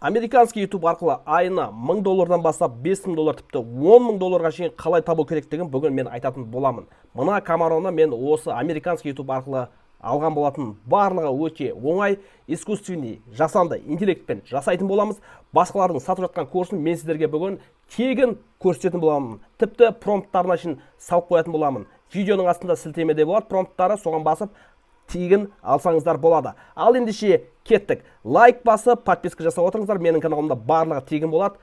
Американский YouTube арқылы айына $1000 бастап $5000, тіпті $10,000 шейін қалай табу керектігін бүгін мен айтатын боламын. Мына камераны мен осы американский YouTube арқылы алған болатын. Барлығы өте оңай, искусственный, жасанды интеллектпен жасайтын боламыз. Басқалардың сатып жатқан курсын мен сіздерге бүгін тегін көрсететін боламын. Тіпті промпттарына шейін салып қоятын боламын. Видеоның астында сілтемеде болады промпттары, соған басып тегін алсаңыздар болады. Ал ендеше кеттік. Лайк басып, подписка жасап отырыңыздар. Менің каналымда барлығы тегін болады.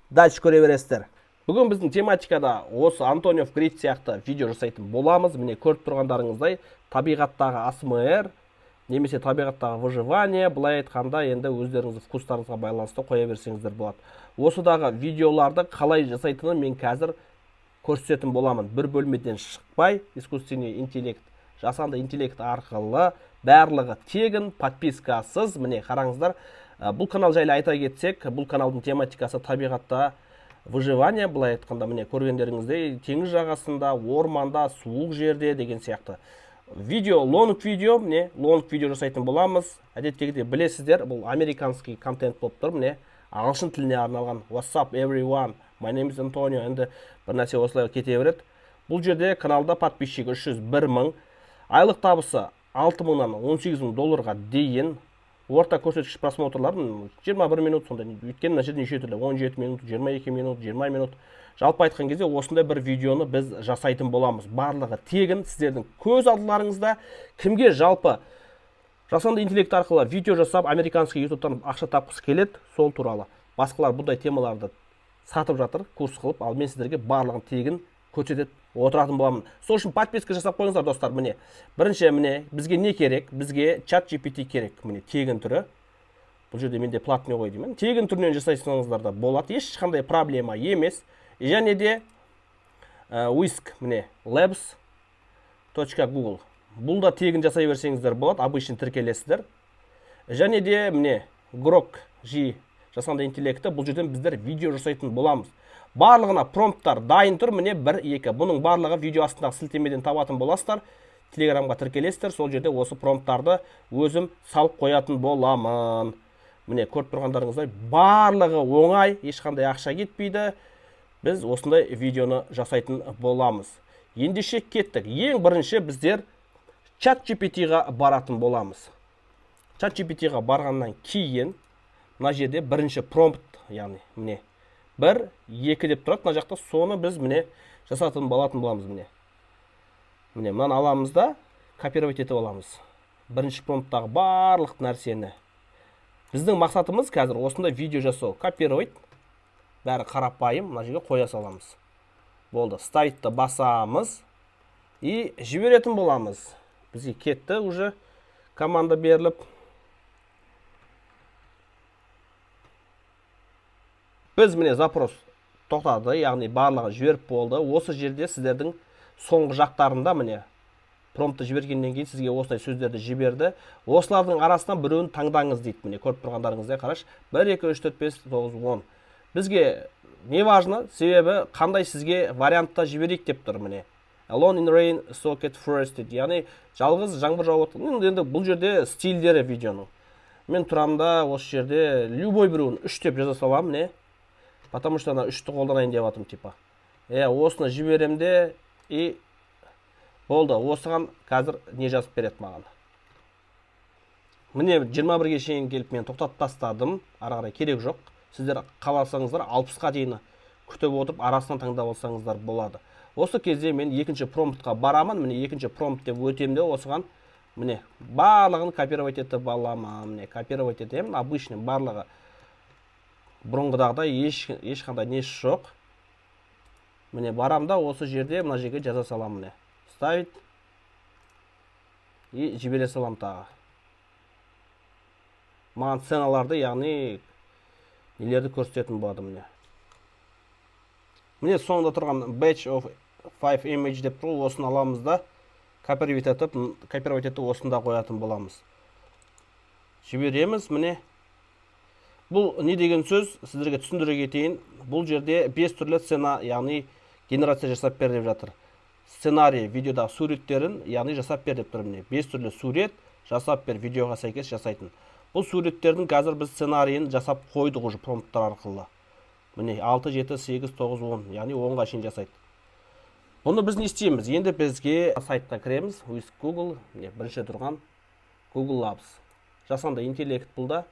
Дальше көре бересіздер. Бүгін біздің тематикада осы Антонио Грид сияқты видео жасайтын боламыз. Міне көріп тұрғандарыңыздай табиғаттағы АСМР немесе табиғаттағы выживание, былай айтқанда енді өздеріңіздің вкустарыңызға байланысты қоя берсеңіздер болады. Осыдағы видеоларды қалай жасайтынын мен қазір көрсететін боламын. Бір бөлмеден шықпай, искусственный интеллект, жасанды интеллект арқылы барлығы тегін, подпискасыз. Міне қараңыздар, бұл канал жайлы айта кетсек, бұл каналдың тематикасы табиғатта выживание, былай айтқанда міне көргендеріңіздей теңіз жағасында, орманда, суық жерде деген сияқты. Видео, лонг видео, міне лонг видео жасайтын боламыз. Әдеттегідей білесіздер, бұл американский контент болып тұр, міне ағылшын тіліне арналған. What's up everyone? My name is Antonio. Енді бір нәрсе осылай кете береді. Бұл жерде каналда подписчигі 301 мың, айлық табысы $6000-нан $18000-ға дейін. Орта көрсеткіш просмотрларын 21 минут сонда. Өйткені мына жерде неше түрлі 17 минут, 22 минут, 20 минут. Жалпы айтқан кезде осындай бір видеоны біз жасайтын боламыз. Барлығы тегін, сіздердің көз алдыларыңызда. Кімге жалпы жасанды интеллект арқылы видео жасап, американский YouTube-тан ақша тапқысы келеді, сол туралы. Басқалар бұндай темаларды сатып жатыр, курс қылып, ал мен сіздерге барлығын тегін көрсетіп отыратын боламын. Сол үшін подписка жасап қойыңыздар, достар. Міне, бірінші міне бізге не керек? Бізге чат GPT керек. Міне тегін түрі. Бұл жерде менде платный ғой деймін. Тегін түрінен жасайсаңыздар да болады. Ешқандай проблема емес. Және де Whisk, міне labs.google. Бұл да тегін жасай берсеңіздер болады. Обычный тіркелесіздер. Және де міне Grok G жасанды интеллекті. Бұл жерден біздер видео жасайтын боламыз. Барлығына промпттар дайын тұр, міне 1-2. Бұның барлығы видео астындағы сілтемеден табатын боласыздар. Телеграмға тіркелесіздер, сол жерде осы промпттарды өзім салып қоятын боламын. Міне көріп тұрғандарыңыздай барлығы оңай, ешқандай ақша кетпейді. Біз осындай видеоны жасайтын боламыз. Ендеше кеттік. Ең бірінші біздер чат GPT-ға баратын боламыз. Чат GPT-ға барғаннан кейін мына жерде бірінші промпт, яғни міне 1, 2 деп тұрады. Мына жақта соны біз міне жасатын болатын боламыз. Міне мынаны аламыз да копировать етіп аламыз. Бірінші промпттағы барлық нәрсені. Біздің мақсатымыз қазір осындай видео жасау. Копировать, бәрі қарапайым, мына жерге қоя саламыз. Болды, ставитті басамыз и жіберетін боламыз. Бізге кетті уже команда беріліп. Біз міне запрос тоқтады, яғни барлығы жіберіп болды. Осы жерде сіздердің соңғы жақтарында міне промпты жібергеннен кейін сізге осындай сөздерді жіберді. Осылардың арасынан біреуін таңдаңыз дейді. Міне көріп тұрғандарыңыздай қараш. 1, 2, 3, 4, 5, 9, 10. Бізге не важно, себебі қандай сізге вариантта жіберейік деп тұр міне. Alone in rain socket first дейді. Яғни жалғыз жаңбыр жауып отыр. Енді бұл жерде стильдері видеоның. Мен тұрамда осы жерде любой біреуін 3 деп жаза салам, не? Потому что ана 3-ті қолданайын деп атым типа. Осыны жіберемде и болды. Осыған қазір не жазып береді маған. Міне 21-ге шейін келіп мен тоқтатып тастадым. Ары қарай керек жоқ. Сіздер қаласаңыздар 60-қа дейін күтіп отырып арасынан таңдап алсаңыздар болады. Осы кезде мен екінші промптқа барамын. Міне екінші промпт деп өтемде осыған міне барлығын копировать етіп аламын. Міне копировать етемін. Обычный барлығы бұрынғыдағыдай ешқандай несі жоқ. Міне барамда осы жерде мына жерге жаза салам, міне ставить и жібере салам тағы. Маған сценаларды, яғни нелерді көрсететін болады міне. Міне соңында тұрған batch of 5 image деп тұр, осыны аламыз да копировать етіп осында қоятын боламыз. Жібереміз, міне. Бұл не деген сөз, сіздерге түсіндіре кетейін. Бұл жерде 5 түрлі сцена, яғни генерация жасап бер деп жатыр. Сценарий видеода суреттерін, яғни жасап бер деп тұр міне. 5 түрлі сурет жасап бер видеоға сәйкес жасайтын. Бұл суреттердің қазір біз сценарийін жасап қойдық уже промпттар арқылы. Міне 6, 7, 8, 9, 10, яғни 10-ға шейін жасайды. Бұны біз не істейміз? Енді бізге сайтқа кіреміз. Google, бірінші тұрған Google Labs. Жасанды интеллект бұл да.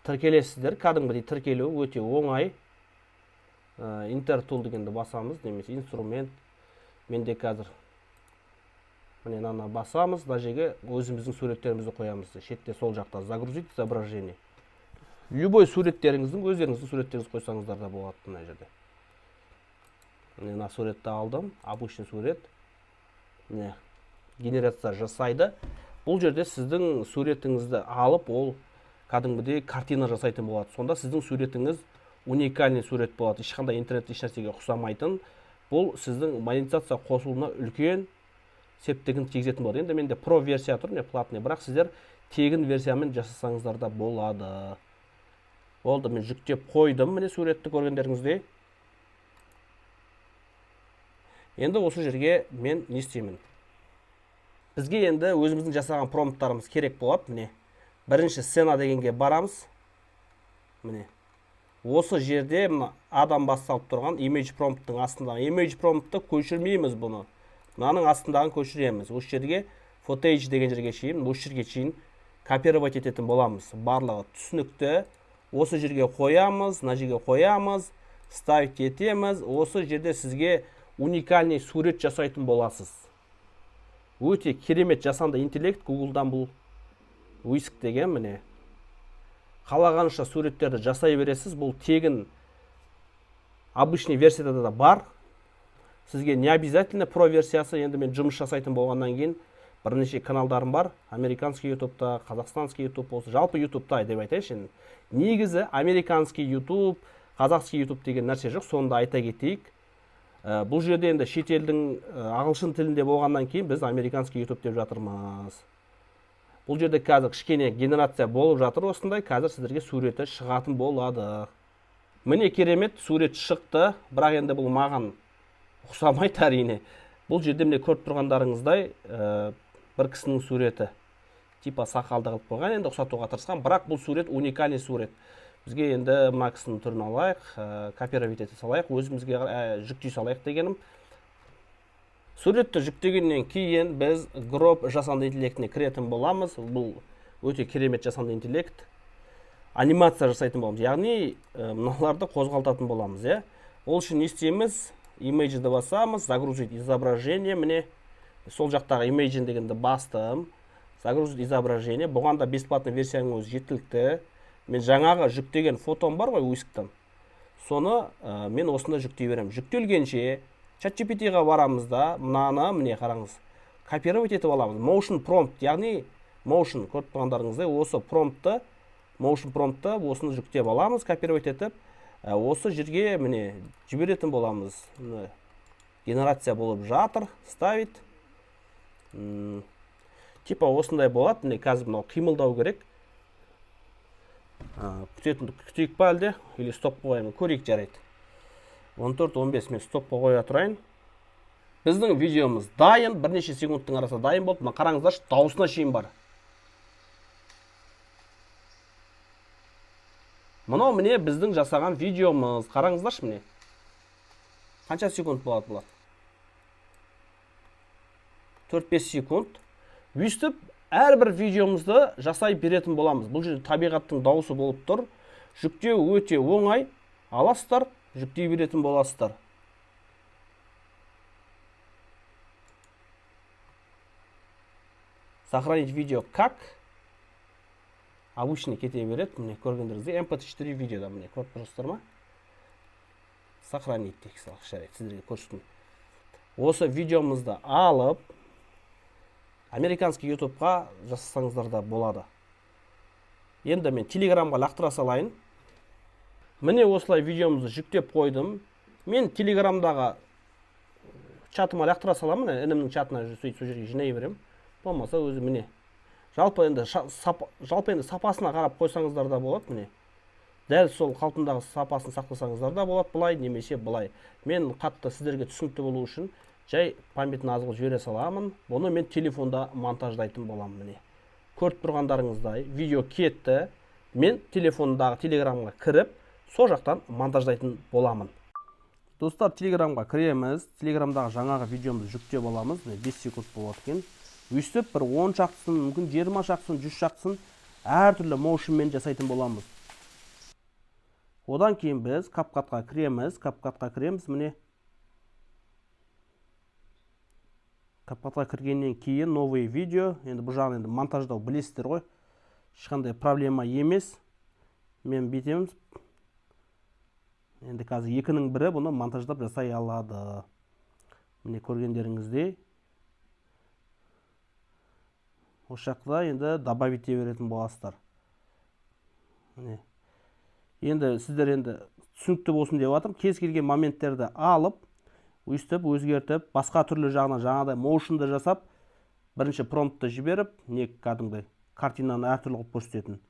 Тіркелесіздер. Кәдімгідей тіркелу өте оңай. Enter tool дегенді басамыз, немесе инструмент. Менде қазір міне мынаны басамыз, мына жерге өзіміздің суреттерімізді қоямыз. Шетте сол жақта загрузить изображение. Любой суреттеріңіздің, өздеріңіздің суреттеріңізді қойсаңыздар да болады мына жерде. Міне мына суретті алдым, обычный сурет. Міне генерация жасайды. Бұл жерде сіздің суретіңізді алып, ол кәдімгідей картина жасайтын болады. Сонда сіздің суретіңіз уникальный сурет болады. Ешқандай интернетте ешнәрсеге ұқсамайтын. Бұл сіздің монетизация қосылуына үлкен септігін тигізетін болады. Енді менде про версия тұр, платный, бірақ сіздер тегін версиямен жасасаңыздар да болады. Болды, мен жүктеп қойдым, міне суретті көргендеріңіздей. Енді осы жерге мен не істеймін? Бізге енді өзіміздің жасаған промпттарымыз керек болады. Міне бірінші сцена дегенге барамыз. Міне осы жерде адам басталып тұрған image prompttың астындағы image prompttты көшірмейміз бұны. Мынаның астындағын көшіреміз. Осы жерге footage деген жерге шейін, осы жерге шейін копировать ететін боламыз. Барлығы түсінікті. Осы жерге қоямыз, мына жерге қоямыз, ставить етеміз. Осы жерде сізге уникальный сурет жасайтын боласыз. Өте керемет жасанды интеллект. Google'дан бұл Whisk деген міне. Қалағанша суреттерді жасай бересіз. Бұл тегін обычный версияда да бар. Сізге не обязательно про версиясы. Енді мен жұмыс жасайтын болғаннан кейін бірнеше каналдарым бар. Американский ютубта, қазақстанский ютуб болсы, жалпы ютубта деп айтайыншы. Негізі американский ютуб, қазақский ютуб деген нәрсе жоқ. Сонда айта кетейік. Бұл жерде енді шетелдің ағылшын тілінде болғаннан кейін біз американский ютуб деп жатырмыз. Бұл жерде қазір кішкене генерация болып жатыр осындай. Қазір сіздерге суреті шығатын болады. Міне керемет сурет шықты, бірақ енді бұл маған ұқсамайды әрине. Бұл жерде міне көріп тұрғандарыңыздай бір кісінің суреті. Типа сақалды қылып қойған, енді ұқсатуға тырысқан, бірақ бұл сурет уникальный сурет. Бізге енді мына кісінің түрін алайық, копировать ете салайық, өзімізге жүктей салайық дегенім. Суретті жүктегеннен кейін біз Grok жасанды интеллектіне кіретін боламыз. Бұл өте керемет жасанды интеллект. Анимация жасайтын боламыз. Яғни мыналарды қозғалтатын боламыз, Ол үшін не істейміз? Image'ді басамыз, загрузить изображение. Міне сол жақтағы Image дегенді бастым. Загрузить изображение. Бұған да бесплатный версияның өзі жеткілікті. Мен жаңағы жүктеген фотом бар ғой Whisk'тан. Соны мен осында жүктей беремін. Жүктелгенше ChatGPT-ға барамыз да, мынаны, міне қараңыз, копировать етіп аламыз. Motion prompt, яғни motion, көріп тұрғандарыңыздай, осы промптты, motion промптты осыны жүктеп аламыз, копировать етіп, осы жерге міне жіберетін боламыз. Генерация болып жатыр, ставить. Типа осындай болады, міне қазір мынау қимылдау керек. Күтейік па әлде, или стоп қойайын, көрейік жарайды. 14-15 мен стопқа қоя тұрайын. Біздің видеомыз дайын, бірнеше секундтың арасында дайын болды. Мына қараңыздаршы, дауысына шейін бар. Мынау міне біздің жасаған видеомыз. Қараңыздаршы міне. Қанша секунд болады бұлар? 4-5 секунд. Өйстіп, әрбір видеомызды жасай беретін боламыз. Бұл жерде табиғаттың дауысы болып тұр. Жүктеу өте оңай. Аласыздар, жүктей беретін боласыздар. Сохранить видео как? Обычный кете береді. Міне көргендеріңізде MP4 видеода міне көріп тұрсыздар ма? Сохранить тек жарайды, сіздерге көрсетейін. Осы видеомызды алып американский ютубқа жасасаңыздар да болады. Енді мен телеграмға лақтыра салайын. Міне осылай видеомызды жүктеп қойдым. Мен телеграмдағы чатыма лақтыра саламын, інімнің чатына сөйтіп сол жерге жинай берем. Болмаса өзі міне. Жалпы енді сапасына қарап қойсаңыздар да болады, міне. Дәл сол қалпындағы сапасын сақтасаңыздар да болады, былай немесе былай. Мен қатты сіздерге түсінікті болу үшін жай памятін аз қылып жібере саламын. Бұны мен телефонда монтаждайтын боламын. Міне көріп тұрғандарыңыздай видео кетті. Мен телефондағы телеграмға кіріп, сол жақтан монтаждайтын боламын. Достар, телеграмға кіреміз. Телеграмдағы жаңағы видеомызды жүктеп аламыз. 5 секунд болады екен. Өйстіп бір 10 шақтысын, мүмкін 20 шақтысын, 100 шақтысын әртүрлі моушнмен жасайтын боламыз. Одан кейін біз CapCut'қа кіреміз. Міне CapCut'қа кіргеннен кейін новый видео. Енді бұл жағын монтаждау білесіздер ғой. Ешқандай проблема емес. Мен бүйтеміз. Енді қазір екінің бірі бұны монтаждап жасай алады. Міне көргендеріңіздей. Осы жақта енді добавить ете беретін боласыздар. Енді сіздер енді түсінікті болсын деп жатырмын. Кез келген моменттерді алып, өйстіп, өзгертіп, басқа түрлі жағынан жаңағыдай моушнды жасап, бірінші промптты жіберіп, не кәдімгі картинаны әртүрлі қылып көрсететін.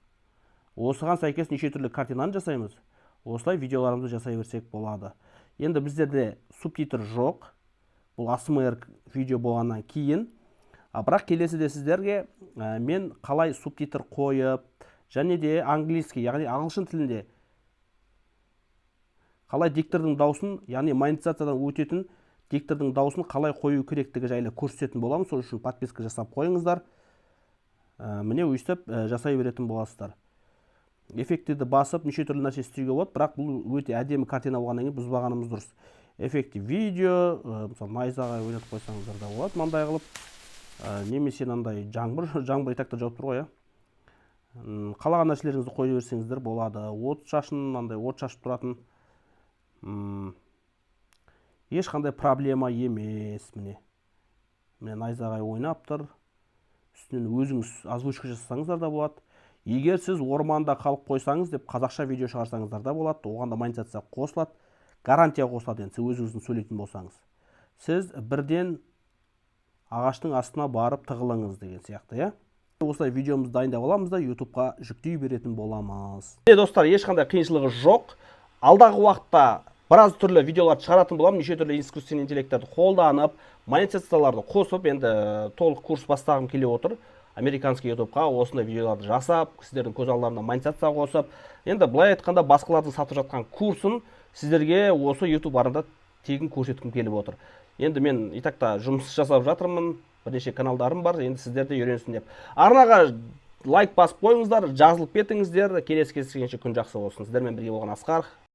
Осыған сәйкес неше түрлі картинаны жасаймыз. Осылай видеоларымызды жасай берсек болады. Енді біздерде субтитр жоқ. Бұл ASMR видео болғаннан кейін. Бірақ келесіде сіздерге мен қалай субтитр қойып, және де английский, яғни ағылшын тілінде қалай диктордың дауысын, яғни монетизациядан өтетін диктордың дауысын қалай қою керектігі жайлы көрсететін боламын. Сол үшін подписка жасап қойыңыздар. Міне өйстіп жасай беретін боласыздар. Эффектіді басып, неше түрлі нәрсе істеуге болады, бірақ бұл өте әдемі картина болғаннан кейін бұзбағанымыз дұрыс. Эффекті видео, мысалы найзаға ойнатып қойсаңыздар да болады, мынандай қылып. Немесе мынандай жаңбыр итақта жауып тұр ғой, қалаған нәрселеріңізді қойып берсеңіздер болады. От шашын, мынандай от шашып тұратын. Ешқандай проблема емес. Міне найзаға ойнап тұр. Үстінен өзіңіз озвучка жасасаңыздар да болады. Егер сіз орманда қалып қойсаңыз деп қазақша видео шығарсаңыздар да болады. Оғанда монетизация қосылады, гарантия қосылады. Енді сіз өзіңіздің сөйлейтін болсаңыз. Сіз бірден ағаштың астына барып тығылыңыз деген сияқты, Осылай видеомызды дайындап аламыз да YouTube-ға жүктей беретін боламыз. Достар, ешқандай қиыншылығы жоқ. Алдағы уақытта біраз түрлі видеоларды шығаратын боламын. Неше түрлі искусственный интеллекттерді қолданып, монетизацияларды қосып, енді толық курс бастағым келе отыр. Американский YouTube-қа осындай видеоларды жасап, сіздердің көз алдарына монетизация қосып, енді былай айтқанда басқалардың сатып жатқан курсын сіздерге осы YouTube арында тегін көрсеткім келіп отыр. Енді мен итақта жұмыс жасап жатырмын, бірнеше каналдарым бар, енді сіздер де үйренсін деп. Арнаға лайк басып қойыңыздар, жазылып кетіңіздер. Келесі кездескенше күн жақсы болсын. Сіздермен бірге болған Асқар.